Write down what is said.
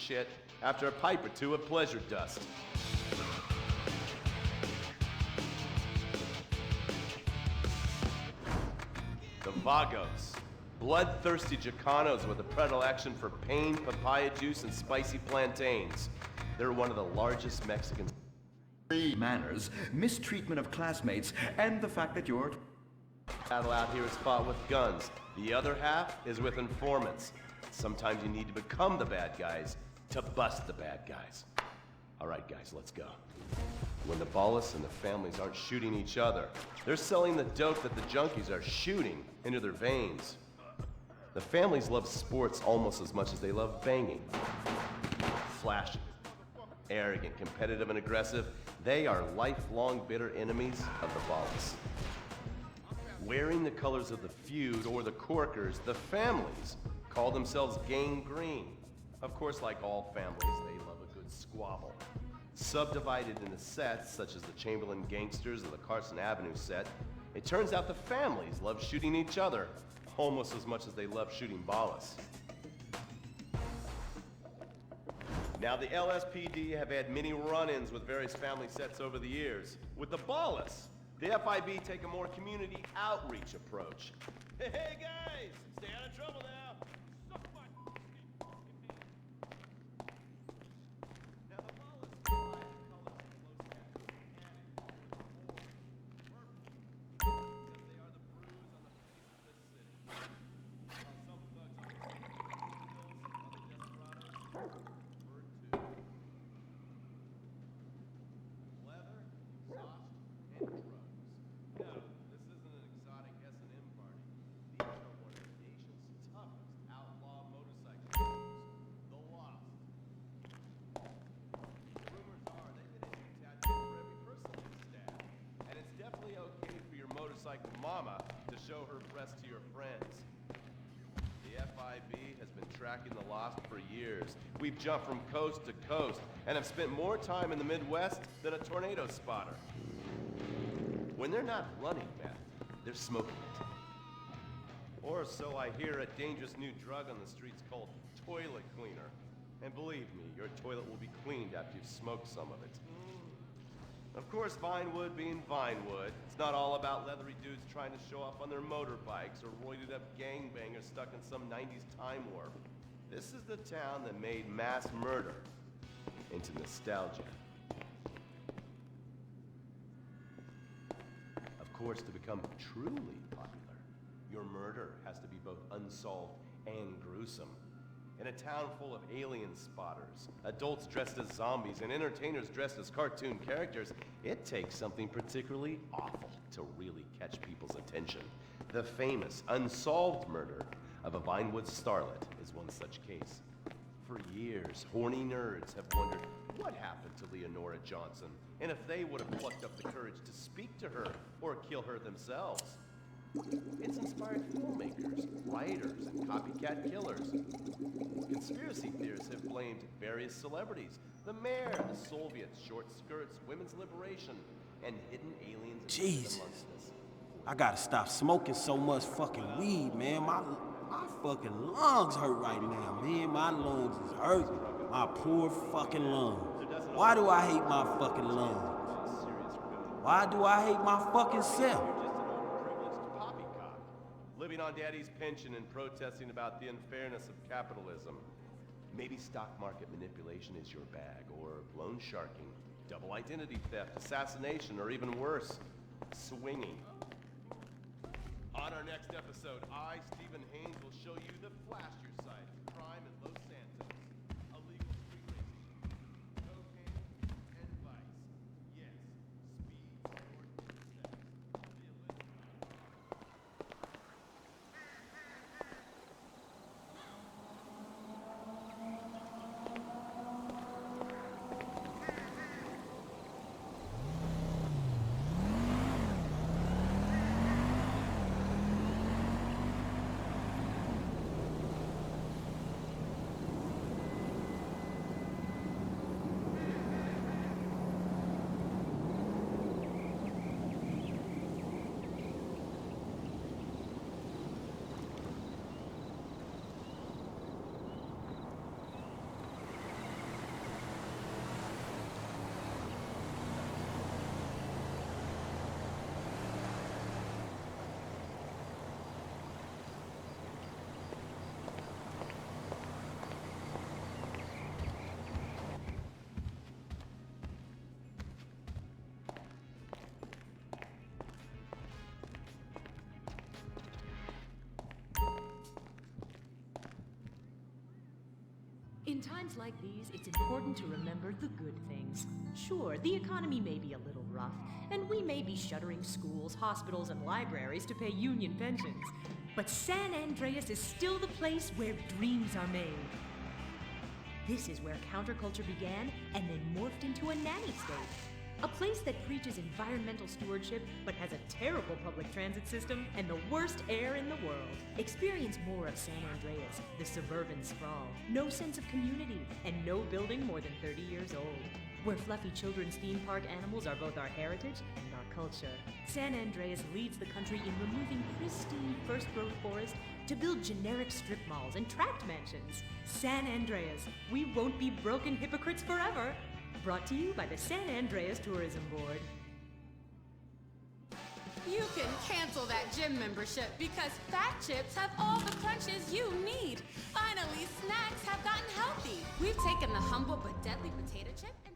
shit after a pipe or two of pleasure dust. The Vagos, bloodthirsty Chicanos with a predilection for pain, papaya juice, and spicy plantains. They're one of the largest Mexicans. Manners, mistreatment of classmates, and the fact that you're... Battle out here is fought with guns. The other half is with informants. Sometimes you need to become the bad guys to bust the bad guys. All right, guys, let's go. When the Ballas and the families aren't shooting each other, they're selling the dope that the junkies are shooting into their veins. The families love sports almost as much as they love banging. Flashy, arrogant, competitive, and aggressive, they are lifelong bitter enemies of the Ballas. Wearing the colors of the feud or the Corkers, the families call themselves Gang Green. Of course, like all families, they love a good squabble. Subdivided into sets, such as the Chamberlain Gangsters or the Carson Avenue set, it turns out the families love shooting each other almost as much as they love shooting Ballas. Now, the LSPD have had many run-ins with various family sets over the years. With the Ballas, the FIB take a more community outreach approach. Hey guys, stay out of trouble now. Mama to show her breast to your friends. The FIB has been tracking the Lost for years. We've jumped from coast to coast and have spent more time in the Midwest than a tornado spotter. When they're not running meth, they're smoking it. Or so I hear, a dangerous new drug on the streets called toilet cleaner. And believe me, your toilet will be cleaned after you've smoked some of it. Of course, Vinewood being Vinewood, it's not all about leathery dudes trying to show off on their motorbikes or roided up gangbangers stuck in some 90s time warp. This is the town that made mass murder into nostalgia. Of course, to become truly popular, your murder has to be both unsolved and gruesome. In a town full of alien spotters, adults dressed as zombies, and entertainers dressed as cartoon characters, it takes something particularly awful to really catch people's attention. The famous, unsolved murder of a Vinewood starlet is one such case. For years, horny nerds have wondered what happened to Leonora Johnson, and if they would have plucked up the courage to speak to her or kill her themselves. It's inspired filmmakers, writers, and copycat killers. Conspiracy theorists have blamed various celebrities, the mayor, the Soviets, short skirts, women's liberation, and hidden aliens Jesus. amongst us. I gotta stop smoking so much fucking weed, man. My fucking lungs hurt right now, man. My lungs is hurting. My poor fucking lungs. Why do I hate my fucking lungs? Why do I hate my fucking self? Living on daddy's pension and protesting about the unfairness of capitalism. Maybe stock market manipulation is your bag, or loan sharking, double identity theft, assassination, or even worse, swinging. On our next episode, I, Stephen Haynes, will show you the flashier side of crime in Los Santos. Illegal street racing, cocaine, and vice. Yes, speed, sport, and sex. The illicit. In times like these, it's important to remember the good things. Sure, the economy may be a little rough, and we may be shuttering schools, hospitals, and libraries to pay union pensions. But San Andreas is still the place where dreams are made. This is where counterculture began and then morphed into a nanny state. A place that preaches environmental stewardship but has a terrible public transit system and the worst air in the world. Experience more of San Andreas, the suburban sprawl. No sense of community and no building more than 30 years old. Where fluffy children's theme park animals are both our heritage and our culture. San Andreas leads the country in removing pristine first-growth forest to build generic strip malls and tract mansions. San Andreas, we won't be broken hypocrites forever. Brought to you by the San Andreas Tourism Board. You can cancel that gym membership because Fat Chips have all the crunches you need. Finally, snacks have gotten healthy. We've taken the humble but deadly potato chip and